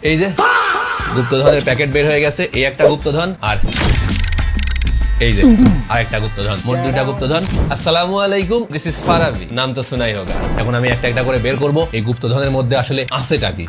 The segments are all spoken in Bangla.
এই যে গুপ্তধনের প্যাকেট বের হয়ে গেছে, এই একটা গুপ্তধন আর এই যে আরেকটা গুপ্তধন, মোট 2টা গুপ্তধন। আসসালামু আলাইকুম, দিস ইজ ফারাবি, নাম তো শোনাই হোগা। এখন আমি একটা একটা করে বের করব এই গুপ্তধনের মধ্যে আসলে আছেটা কি।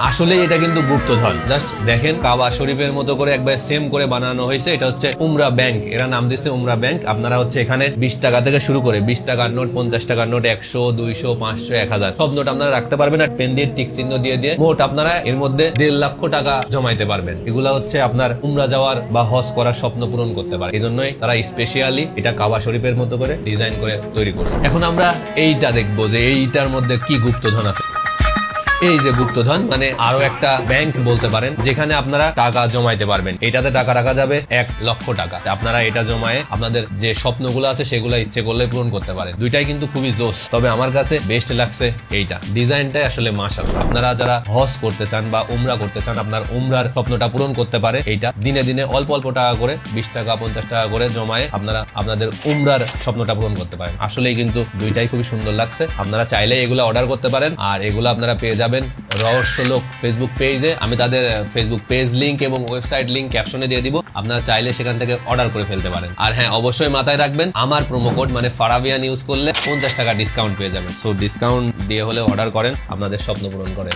আসলে এটা কিন্তু গুপ্তধন, জাস্ট দেখেন কাবা শরীফের মতো করে একবার সেম করে বানানো হয়েছে। এটা হচ্ছে উমরা ব্যাংক, এরা নাম দিচ্ছে উমরা ব্যাংক। আপনারা হচ্ছে এখানে 20 টাকা থেকে শুরু করে 20 টাকার নোট, 50 টাকার নোট, 100, 200, 500, 1000 সব নোট আপনারা রাখতে পারবেন। আর পেন দিয়ে টিক চিহ্ন দিয়ে দিয়ে মোট আপনারা এর মধ্যে 1.5 লক্ষ টাকা জমাইতে পারবেন। এগুলা হচ্ছে আপনার উমরা যাওয়ার বা হজ করার স্বপ্ন পূরণ করতে পারে। এই জন্যই তারা স্পেশালি এটা কাবা শরীফের মতো করে ডিজাইন করে তৈরি করছে। এখন আমরা এইটা দেখবো যে এইটার মধ্যে কি গুপ্তধন আছে। এই যে গুপ্তধন মানে আরো একটা ব্যাংক বলতে পারেন, যেখানে আপনারা টাকা জমাইতে পারবেন। এটাতে টাকা রাখা যাবে 1 লক্ষ টাকা। আপনারা এটা জমায়ে আপনাদের যে স্বপ্নগুলো আছে সেগুলো ইচ্ছে করলে পূরণ করতে পারেন। দুইটাই কিন্তু খুবই জোস, তবে আমার কাছে বেস্ট লাগছে এইটা। ডিজাইনটাই আসলে মাশাআল্লাহ। আপনারা যারা হজ করতে চান বা উমরা করতে চান, আপনার উমরার স্বপ্নটা পূরণ করতে পারে এইটা। দিনে দিনে অল্প অল্প টাকা করে 20 টাকা 50 টাকা করে জমায়ে আপনারা আপনাদের উমরার স্বপ্নটা পূরণ করতে পারেন। আসলেই কিন্তু দুইটাই খুবই সুন্দর লাগছে। আপনারা চাইলে এগুলো অর্ডার করতে পারেন, আর এগুলো আপনারা পেয়ে যাবেন রহস্যলোক ফেসবুক পেজে। আমি তাদের ফেসবুক পেজ লিংক এবং ওয়েবসাইট লিংক ক্যাপশনে দিয়ে দিব, আপনারা চাইলে সেখান থেকে অর্ডার করে ফেলতে পারেন। আর হ্যাঁ, অবশ্যই মাথায় রাখবেন আমার প্রোমো কোড মানে ফারাবিয়ান ইউজ করলে 50 টাকা ডিসকাউন্ট পেয়ে যাবেন। সো ডিসকাউন্ট দিয়ে হলে অর্ডার করেন, আপনাদের স্বপ্ন পূরণ করেন।